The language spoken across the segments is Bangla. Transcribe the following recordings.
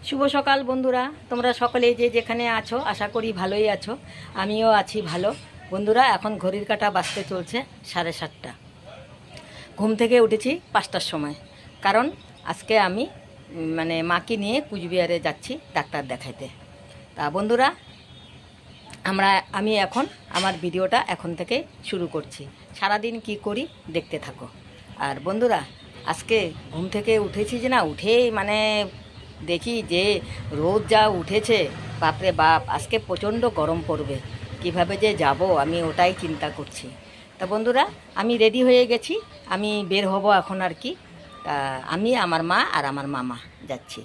শুভ সকাল বন্ধুরা, তোমরা সকলে যে যেখানে আছো আশা করি ভালোই আছো। আমিও আছি ভালো। বন্ধুরা, এখন ঘড়ির কাঁটা বাজতে চলছে 7:30। ঘুম থেকে উঠেছি 5টার সময়, কারণ আজকে আমি মাকে নিয়ে কুচবিহারে যাচ্ছি ডাক্তার দেখাইতে। তা বন্ধুরা, আমি এখন আমার ভিডিওটা এখন থেকে শুরু করছি। সারাদিন কি করি দেখতে থাকো। আর বন্ধুরা, আজকে ঘুম থেকে উঠেছি যে না, উঠেই দেখি যে রোদ যা উঠেছে, বাপরে বাপ, আজকে প্রচণ্ড গরম পড়বে। কিভাবে যে যাব আমি ওটাই চিন্তা করছি। তা বন্ধুরা, আমি রেডি হয়ে গেছি, আমি বের হব এখন আর কি। তা আমি, আমার মা আর আমার মামা যাচ্ছি।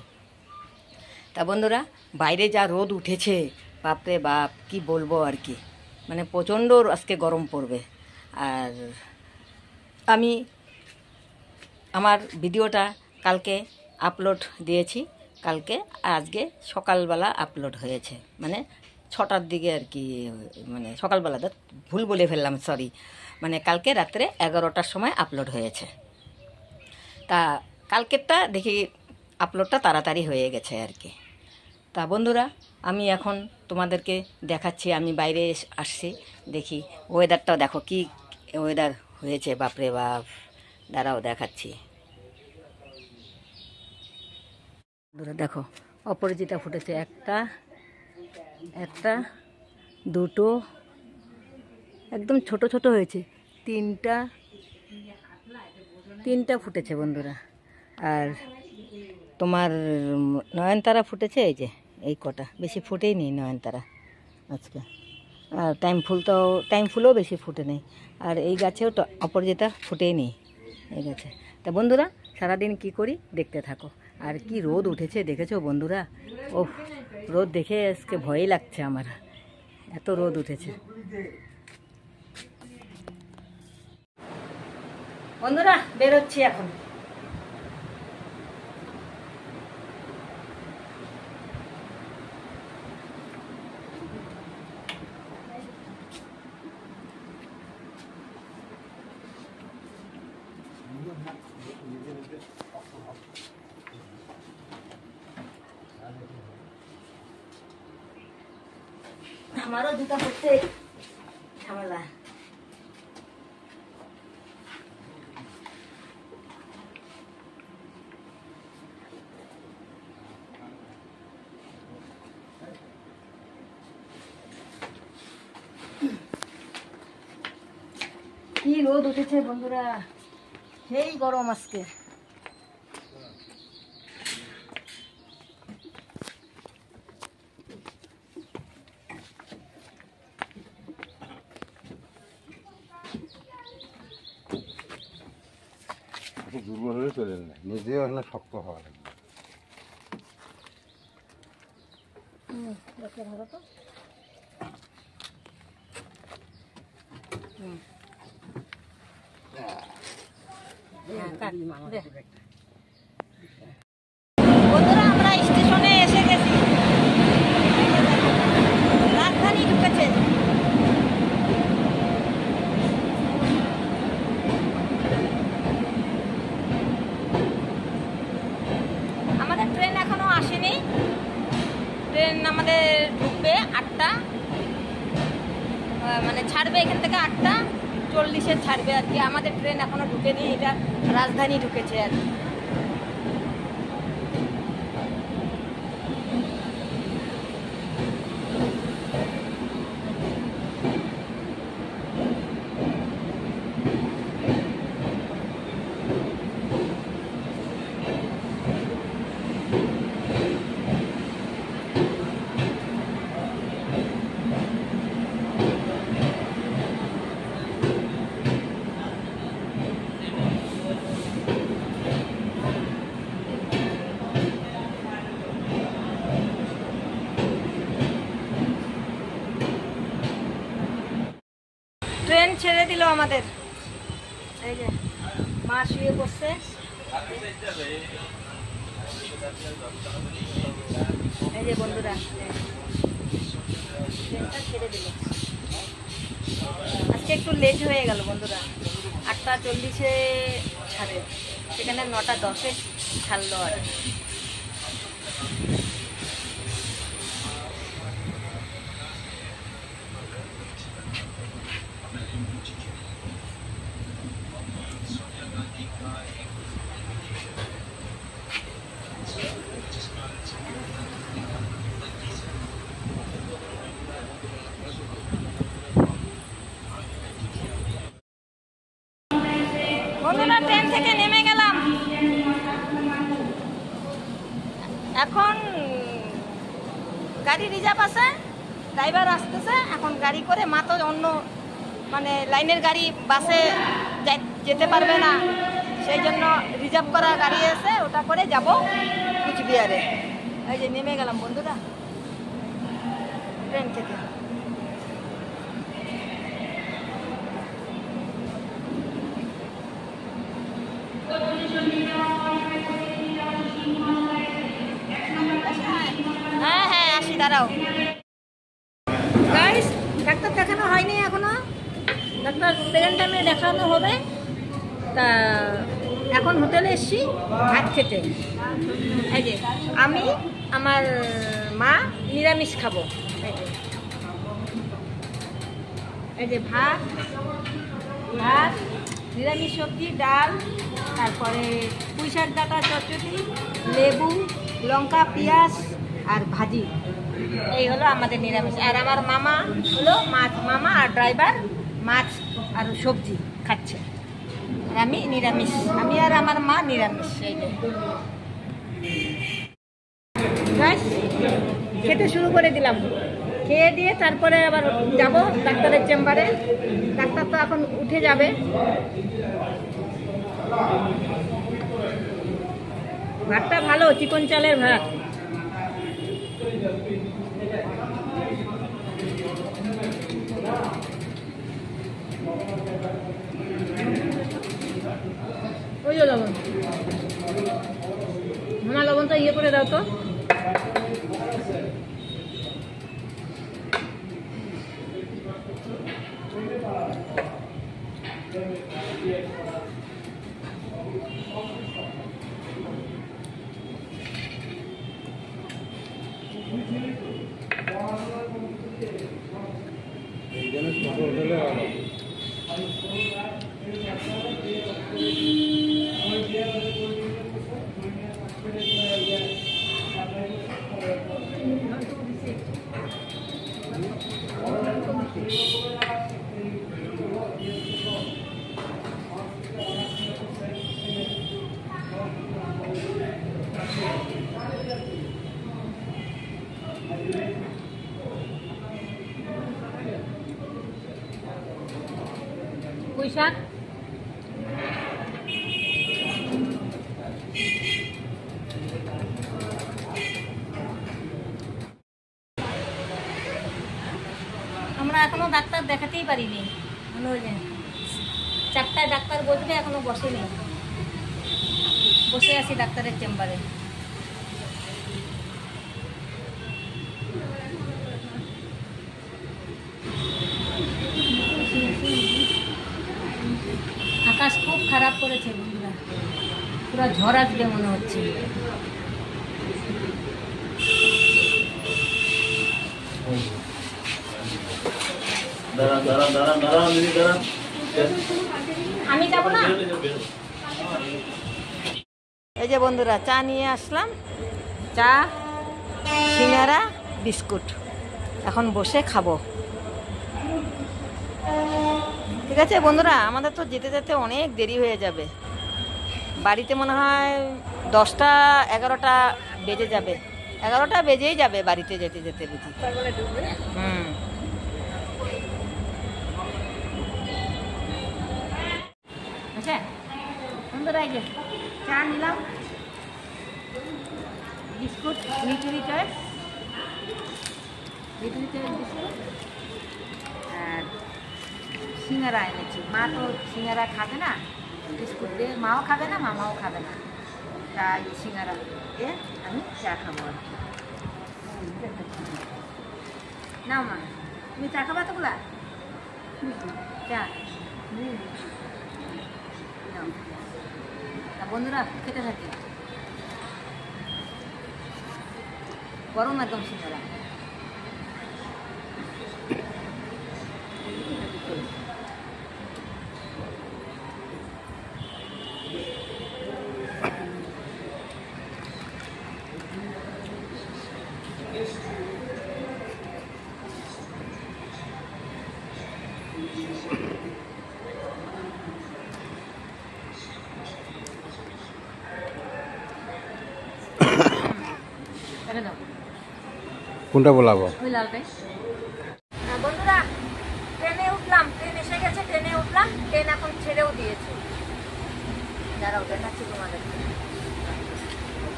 তা বন্ধুরা, বাইরে যা রোদ উঠেছে, বাপরে বাপ, কি বলবো আর কি, প্রচণ্ড আজকে গরম পড়বে। আর আমি আমার ভিডিওটা কালকে আপলোড দিয়েছি, কালকে আজকে সকালবেলা আপলোড হয়েছে, 6টার দিকে আর কি, সকালবেলা, ভুল বলে ফেললাম, সরি, কালকে রাত্রে 11টার সময় আপলোড হয়েছে। তা কালকেরটা দেখি আপলোডটা তাড়াতাড়ি হয়ে গেছে আর কি। তা বন্ধুরা, আমি এখন তোমাদেরকে দেখাচ্ছি, আমি বাইরে আসছি, দেখি ওয়েদারটাও দেখো কি ওয়েদার হয়েছে, বাপরে বাপ। দাঁড়াও দেখাচ্ছি। দেখো, অপরাজিতা ফুটেছে একটা দুটো, একদম ছোট ছোট হয়েছে, তিনটা ফুটেছে বন্ধুরা। আর তোমার নয়নতারা ফুটেছে, এই যে এই কটা, বেশি ফুটেই নেই নয়নতারা আজকে। আর টাইম ফুলও বেশি ফুটে নেই। আর এই গাছেও তো অপরাজিতা ফুটেই নেই এই গাছে। তা বন্ধুরা, সারাদিন কি করি দেখতে থাকো। আর কি রোদ উঠেছে দেখেছো বন্ধুরা, ওহ, রোদ দেখে আজকে ভয়ই লাগছে আমার, এত রোদ উঠেছে। বন্ধুরা, বেরোচ্ছি এখন। আমারও জুতা পরতে ঝামেলা। কি রোদ উঠেছে বন্ধুরা, সেই গরম আজকে। দুর্বল হলে চলে না, নিজেও না শক্ত হওয়া লাগবে। ধরো তো, বন্ধুরা, আমরা স্টেশনে এসে গেছি, রাজধানী ঢুকেছে। আমাদের ট্রেন এখনো আসেনি, ট্রেন আমাদের ঢুকবে 8টা, ছাড়বে এখান থেকে 8:40 ছাড়বে আর কি। আমাদের ট্রেন এখনো ঢুকেনি, এটা রাজধানী ঢুকেছে আর কি। ট্রেন ছেড়ে দিল আমাদের, এই যে মা শুয়ে পড়ছে, এই যে বন্ধুরা, ট্রেনটা ছেড়ে দিল। আজকে একটু লেট হয়ে গেল বন্ধুরা, 8:40 ছাড়ে, সেখানে 9:10 ছাড়লো আর। এখন গাড়ি রিজার্ভ আছে, ড্রাইভার আসতেছে, এখন গাড়ি করে মা তো অন্য মানে লাইনের গাড়ি বাসে যেতে পারবে না, সেই জন্য রিজার্ভ করা গাড়ি আছে, ওটা করে যাব কুচবিহারে। এই যে নেমে গেলাম বন্ধুরা ট্রেন থেকে। হ্যাঁ হ্যাঁ আসি, দাঁড়াও। গাইস, ডাক্তার দেখানো হয়নি এখনো, ডাক্তার সেকেন্ড টাইমে দেখানো হবে। তা এখন হোটেলে এসছি ভাত খেতে। এই যে আমি আমার মা নিরামিষ খাবো। এই যে ভাত ভাত নিরামিষ সবজি, ডাল, তারপরে পুঁই শাক ডাঁটা চচ্চড়ি, লেবু, লঙ্কা, পেঁয়াজ আর ভাজি। এই হলো আমাদের নিরামিষ। আর আমার মামা হলো মাছ, মামা আর ড্রাইভার মাছ আর সবজি খাচ্ছে, আর আমি নিরামিষ, আমি আর আমার মা নিরামিষ। এই যে গাইস, খেতে শুরু করে দিলাম। খেয়ে দিয়ে তারপরে আবার যাব ডাক্তারের চেম্বারে। ডাক্তার তো এখন উঠে যাবে। ভাতটা ভালো, চিকন চালের ভাত। ওই যে লবণ, আমার লবণটা ইয়ে করে দাও তো। পুঁই শাক, আমরা এখনো ডাক্তার দেখাতেই পারিনি। মনে হয় 4টায় ডাক্তার বসবে, এখনো বসেনি। বসে আছি ডাক্তারের চেম্বারে। আকাশ খুব খারাপ করেছে বন্ধুরা, পুরো ঝড় আসবে মনে হচ্ছে। আমি যাবো না। এই যে বন্ধুরা চা নিয়ে আসলাম, চা, সিঙ্গারা, বিস্কুট। এখন বসে খাবো। ঠিক আছে বন্ধুরা, আমাদের তো যেতে যেতে অনেক দেরি হয়ে যাবে। বাড়িতে মনে হয় 10টা 11টা বেজে যাবে। 11টা বেজেই যাবে বাড়িতে যেতে যেতে বুঝি। আচ্ছা বন্ধুরা, এই যে চা নিলাম, বিস্কুট, ভিক্টোরি চয়েস বিস্কুট আর সিঙ্গারা এনেছি। মা তো সিঙ্গারা খাবে না, বিস্কুট দিয়ে মাও খাবে না, মামাও খাবে না, তাই সিঙ্গারা দিয়ে আমি চা খাবো আর কি। না মা, তুমি চা খাবা তো বলা চা। বন্ধুরা খেতে থাকি, গরম একদম সিঙ্গারা। ছেড়ে দাও কোনটা বলাবো? ওই লালটাই। বন্ধুরা ট্রেনে উঠলাম, ট্রেন এসে গেছে, ট্রেনে উঠলাম, ট্রেন এখন ছেড়েও দিয়েছে। দাঁড়াও দেখাচ্ছি তোমাদের।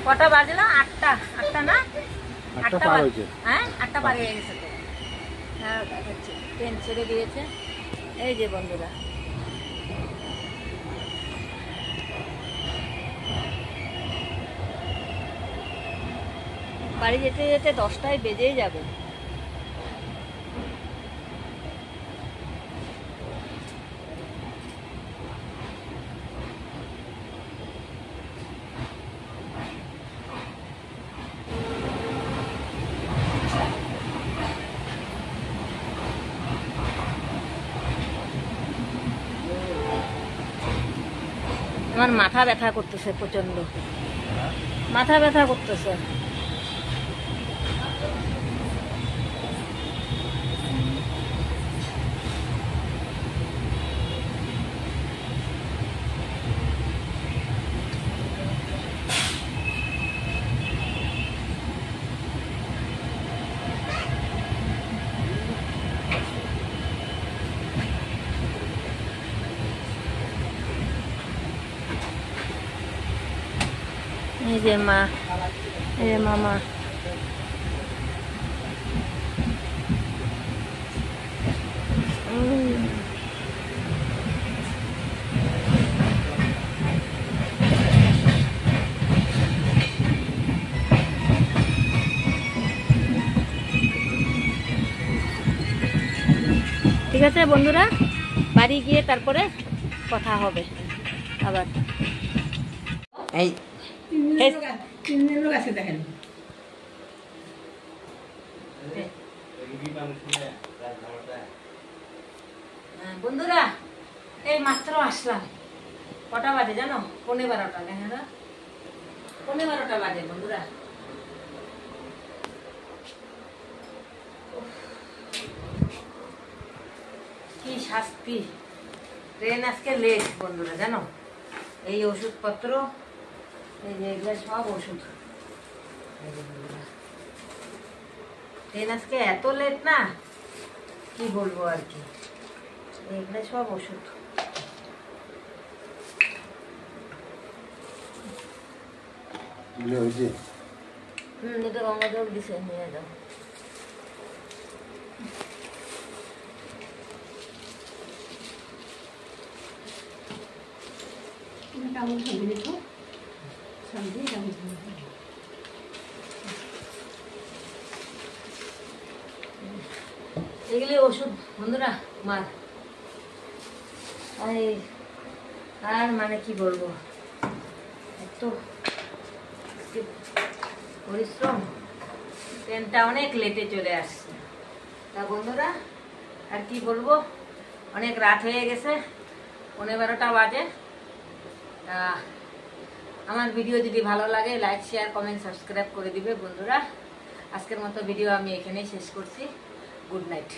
কটা বাজলো? 8টা। 8টা না? 8টা পার হয়েছে। হ্যাঁ 8টা পার হয়ে গেছে তো। হ্যাঁ দেখাচ্ছি, ট্রেন ছেড়ে দিয়েছে। এই যে বন্ধুরা, বাড়ি যেতে যেতে 10টায় বেজেই যাবে। আমার মাথা ব্যথা করতেছে প্রচন্ড, মাথা ব্যথা করতেছে। এই যে মা, এই যে মামা। ঠিক আছে বন্ধুরা, বাড়ি গিয়ে তারপরে কথা হবে আবার। এই তিনজন লোক আছে দেখেন। বন্ধুরা এই মাত্র আসলাম। কটা বাজে জানো? 11:15। দেখেন 11:15 বাজে বন্ধুরা। কি শাস্তি, ট্রেন আজকে লেট বন্ধুরা জানো। এই ওষুধপত্র, এই যে এগুলো সব ওষুধ। এই যে বন্ধুরা, ট্রেন আজকে এত লেট না, কি বলবো আর কি। এগুলো সব ওষুধ। এটা গঙ্গাজল দিছে, নিয়ে যাও। কেমন খাবি দেখো, সবজি কেমন খাবি। এগুলি ওষুধ বন্ধুরা মার। আর মানে কি বলবো, এত পরিশ্রম। ট্রেনটা অনেক লেটে চলে আসছে। তা বন্ধুরা আর কি বলবো, অনেক রাত হয়ে গেছে, 11:15 বাজে। তা আমার ভিডিও যদি ভালো লাগে লাইক শেয়ার কমেন্ট সাবস্ক্রাইব করে দিবে বন্ধুরা। আজকের মতো ভিডিও আমি এখানেই শেষ করছি। Good night.